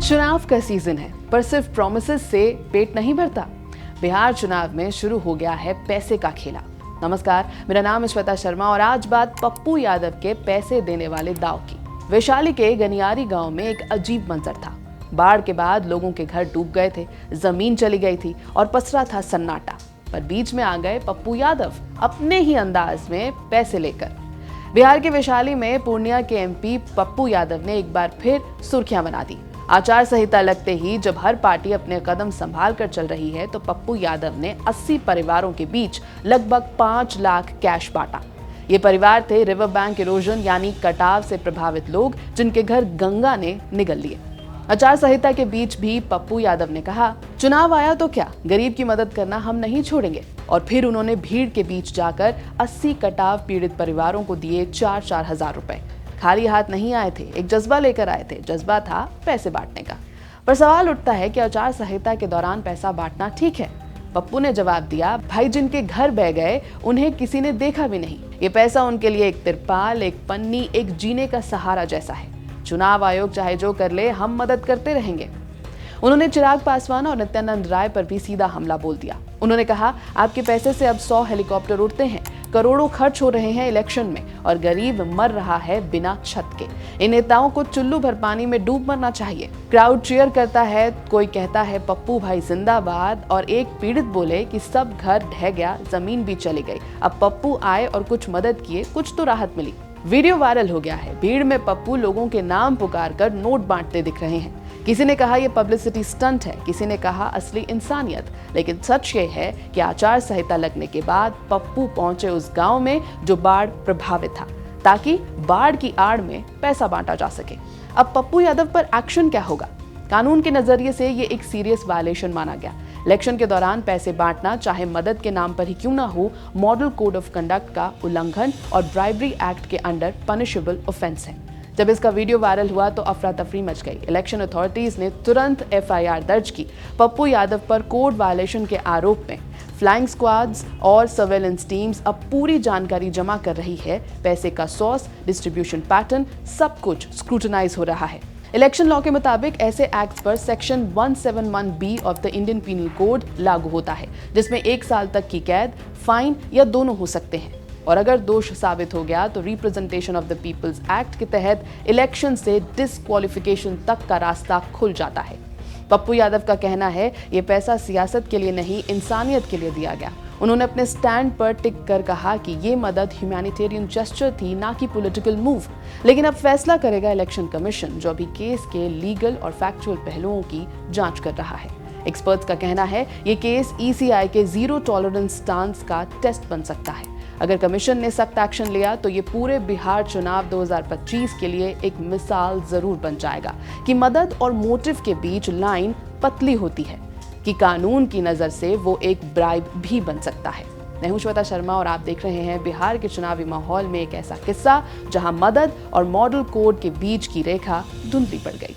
चुनाव का सीजन है, पर सिर्फ प्रॉमिसेस से पेट नहीं भरता। बिहार चुनाव में शुरू हो गया है पैसे का खेला। नमस्कार, मेरा नाम है श्वेता शर्मा और आज बात पप्पू यादव के पैसे देने वाले दाव की। वैशाली के गनियारी गांव में एक अजीब मंजर था। बाढ़ के बाद लोगों के घर डूब गए थे, जमीन चली गई थी और पसरा था सन्नाटा। पर बीच में आ गए पप्पू यादव अपने ही अंदाज में पैसे लेकर। बिहार के वैशाली में पूर्णिया के एमपी पप्पू यादव ने एक बार फिर सुर्खियां बना दी। आचार संहिता लगते ही जब हर पार्टी अपने कदम संभाल कर चल रही है तो पप्पू यादव ने 80 परिवारों के बीच लगभग 5 लाख कैश बांटा। ये परिवार थे रिवर बैंक इरोजन यानी कटाव से प्रभावित लोग, जिनके घर गंगा ने निगल लिए। आचार संहिता के बीच भी पप्पू यादव ने कहा, चुनाव आया तो क्या, गरीब की मदद करना हम नहीं छोड़ेंगे। और फिर उन्होंने भीड़ के बीच जाकर 80 कटाव पीड़ित परिवारों को दिए 4-4 हजार रुपए। खाली हाथ नहीं आए थे, एक जज्बा लेकर आए थे। जज्बा था पैसे बांटने का। पर सवाल उठता है कि आचार संहिता के दौरान पैसा बांटना ठीक है? पप्पू ने जवाब दिया, भाई जिनके घर बह गए उन्हें किसी ने देखा भी नहीं। ये पैसा उनके लिए एक तिरपाल, एक पन्नी, एक जीने का सहारा जैसा है। चुनाव आयोग चाहे जो कर ले, हम मदद करते रहेंगे। उन्होंने चिराग पासवान और नित्यानंद राय पर भी सीधा हमला बोल दिया। उन्होंने कहा, आपके पैसे से अब 100 हेलीकॉप्टर उड़ते हैं, करोड़ों खर्च हो रहे हैं इलेक्शन में और गरीब मर रहा है बिना छत के। इन नेताओं को चुल्लू भर पानी में डूब मरना चाहिए। क्राउड चीयर करता है, कोई कहता है पप्पू भाई जिंदाबाद और एक पीड़ित बोले कि सब घर ढह गया, जमीन भी चली गई। अब पप्पू आए और कुछ मदद किए, कुछ तो राहत मिली। वीडियो वायरल हो गया है। भीड़ में पप्पू लोगों के नाम पुकार कर नोट बांटते दिख रहे हैं। किसी ने कहा यह पब्लिसिटी स्टंट है, किसी ने कहा असली इंसानियत। लेकिन सच ये है कि आचार संहिता लगने के बाद पप्पू पहुंचे उस गांव में जो बाढ़ प्रभावित था, ताकि बाढ़ की आड़ में पैसा बांटा जा सके। अब पप्पू यादव पर एक्शन क्या होगा? कानून के नजरिए से ये एक सीरियस वायलेशन माना गया। इलेक्शन के दौरान पैसे बांटना, चाहे मदद के नाम पर ही क्यों ना हो, मॉडल कोड ऑफ कंडक्ट का उल्लंघन और ब्राइबरी एक्ट के अंडर पनिशेबल ऑफेंस है। जब इसका वीडियो वायरल हुआ तो अफरा तफरी मच गई। इलेक्शन अथॉरिटीज ने तुरंत एफआईआर दर्ज की। पप्पू यादव पर कोड वायलेशन के आरोप में फ्लाइंग स्क्वाड्स और सर्वेलेंस टीम्स अब पूरी जानकारी जमा कर रही है। पैसे का सोर्स, डिस्ट्रीब्यूशन पैटर्न, सब कुछ स्क्रूटनाइज हो रहा है। इलेक्शन लॉ के मुताबिक ऐसे एक्ट्स पर section 171B of the Indian penal code लागू होता है, जिसमें 1 साल तक की कैद, फाइन या दोनों हो सकते हैं। और अगर दोष साबित हो गया तो representation of the people's act के तहत इलेक्शन से डिस्क्वालिफिकेशन तक का रास्ता खुल जाता है। पप्पू यादव का कहना है ये पैसा सियासत के लिए नहीं, इंसानियत के लिए दिया गया। उन्होंने अपने स्टैंड पर टिक कर कहा कि ये मदद ह्यूमैनिटेरियन जेस्चर थी, ना कि पॉलिटिकल मूव। लेकिन अब फैसला करेगा इलेक्शन कमीशन, जो अभी केस के लीगल और फैक्चुअल पहलुओं की जांच कर रहा है। एक्सपर्ट्स का कहना है ये केस ईसीआई के जीरो टॉलरेंस स्टांस का टेस्ट बन सकता है। अगर कमीशन ने सख्त एक्शन लिया तो ये पूरे बिहार चुनाव 2025 के लिए एक मिसाल जरूर बन जाएगा कि मदद और मोटिव के बीच लाइन पतली होती है, कि कानून की नजर से वो एक ब्राइब भी बन सकता है। मैं हूं श्वेता शर्मा और आप देख रहे हैं बिहार के चुनावी माहौल में एक ऐसा किस्सा जहां मदद और मॉडल कोड के बीच की रेखा धुंधली पड़ गई।